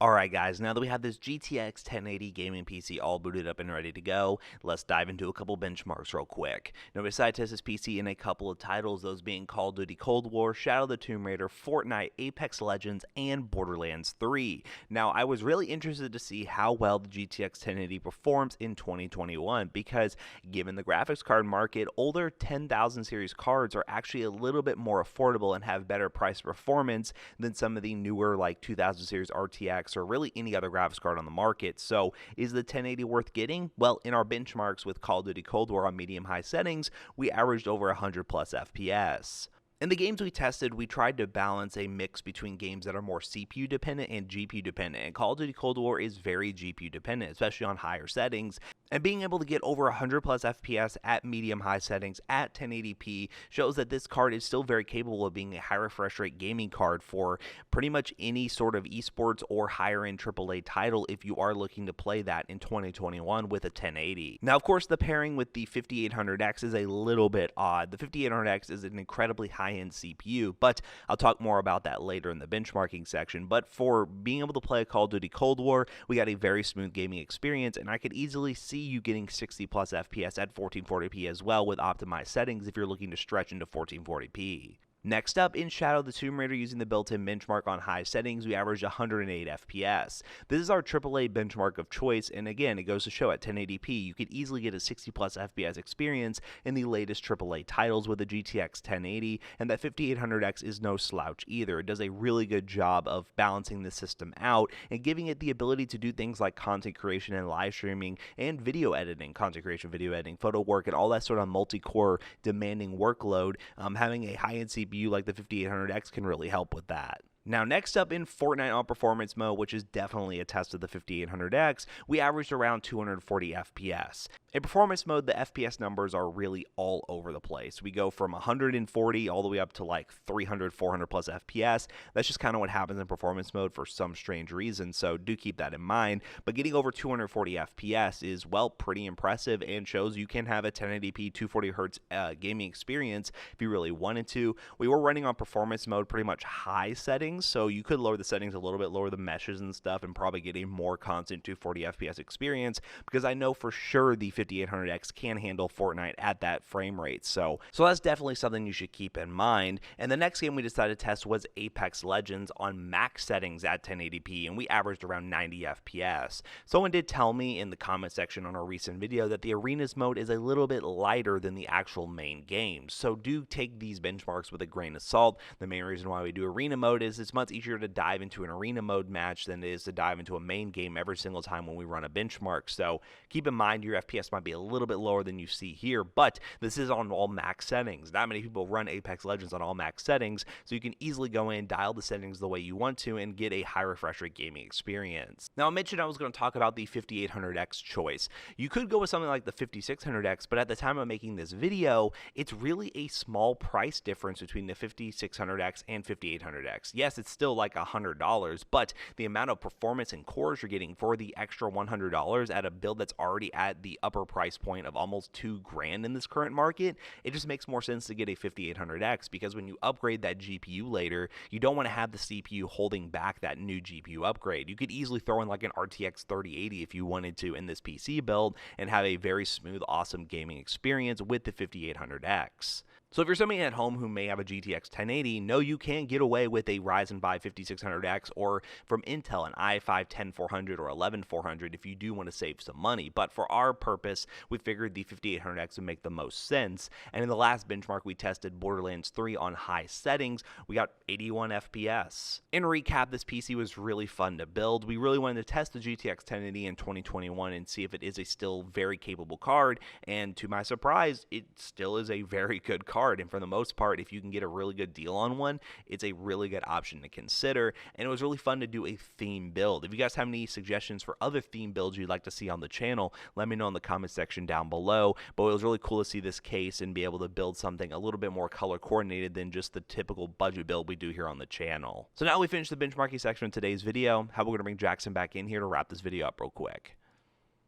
Alright guys, now that we have this GTX 1080 gaming PC all booted up and ready to go, let's dive into a couple benchmarks real quick. Now we decided to test this PC in a couple of titles, those being Call of Duty Cold War, Shadow of the Tomb Raider, Fortnite, Apex Legends, and Borderlands 3. Now I was really interested to see how well the GTX 1080 performs in 2021 because given the graphics card market, older 10,000 series cards are actually a little bit more affordable and have better price performance than some of the newer like 2000 series RTX or really any other graphics card on the market. So is the 1080 worth getting? Well, in our benchmarks with Call of Duty Cold War on medium high settings, we averaged over 100 plus FPS. In the games we tested, we tried to balance a mix between games that are more CPU dependent and GPU dependent, and Call of Duty Cold War is very GPU dependent, especially on higher settings, and being able to get over 100 plus FPS at medium high settings at 1080p shows that this card is still very capable of being a high refresh rate gaming card for pretty much any sort of esports or higher end AAA title if you are looking to play that in 2021 with a 1080. Now, of course, the pairing with the 5800X is a little bit odd. The 5800X is an incredibly high-end CPU, but I'll talk more about that later in the benchmarking section. But for being able to play Call of Duty Cold War, we got a very smooth gaming experience, and I could easily see you getting 60 plus FPS at 1440p as well with optimized settings if you're looking to stretch into 1440p. Next up, in Shadow of the Tomb Raider, using the built-in benchmark on high settings, we averaged 108 FPS. This is our AAA benchmark of choice, and again, it goes to show at 1080p, you could easily get a 60 plus FPS experience in the latest AAA titles with a GTX 1080, and that 5800X is no slouch either. It does a really good job of balancing the system out and giving it the ability to do things like content creation and live streaming and video editing, content creation, video editing, photo work, and all that sort of multi-core demanding workload. Having a high-end CPU like the 5800X can really help with that. Now, next up in Fortnite on performance mode, which is definitely a test of the 5800X, we averaged around 240 FPS. In performance mode, the FPS numbers are really all over the place. We go from 140 all the way up to like 300, 400 plus FPS. That's just kind of what happens in performance mode for some strange reason, so do keep that in mind. But getting over 240 FPS is, well, pretty impressive and shows you can have a 1080p 240Hz gaming experience if you really wanted to. We were running on performance mode pretty much high settings, so you could lower the settings a little bit, lower the meshes and stuff, and probably get a more constant 240 FPS experience, because I know for sure the 5800X can handle Fortnite at that frame rate. So that's definitely something you should keep in mind. And the next game we decided to test was Apex Legends on max settings at 1080p, and we averaged around 90 FPS. Someone did tell me in the comment section on our recent video that the arenas mode is a little bit lighter than the actual main game. So do take these benchmarks with a grain of salt. The main reason why we do arena mode is it's much easier to dive into an arena mode match than it is to dive into a main game every single time when we run a benchmark. So keep in mind your FPS might be a little bit lower than you see here, but this is on all max settings. Not many people run Apex Legends on all max settings, so you can easily go in, dial the settings the way you want to, and get a high refresh rate gaming experience. Now, I mentioned I was going to talk about the 5800X choice. You could go with something like the 5600X, but at the time of making this video, it's really a small price difference between the 5600X and 5800X. Yes, it's still like $100, but the amount of performance and cores you're getting for the extra $100 at a build that's already at the upper price point of almost $2,000 in this current market, it just makes more sense to get a 5800X, because when you upgrade that GPU later, you don't want to have the CPU holding back that new GPU upgrade. You could easily throw in like an RTX 3080 if you wanted to in this PC build and have a very smooth, awesome gaming experience with the 5800X. So if you're somebody at home who may have a GTX 1080, know you can get away with a Ryzen 5 5600X or from Intel an i5 10400 or 11400 if you do want to save some money. But for our purpose, we figured the 5800X would make the most sense. And in the last benchmark, we tested Borderlands 3 on high settings. We got 81 FPS. In recap, this PC was really fun to build. We really wanted to test the GTX 1080 in 2021 and see if it is a still very capable card. And to my surprise, it still is a very good card. And for the most part, if you can get a really good deal on one, it's a really good option to consider. And it was really fun to do a theme build. If you guys have any suggestions for other theme builds you'd like to see on the channel, let me know in the comment section down below. But it was really cool to see this case and be able to build something a little bit more color coordinated than just the typical budget build we do here on the channel. So now we finished the benchmarking section of today's video. How about we're going to bring Jackson back in here to wrap this video up real quick.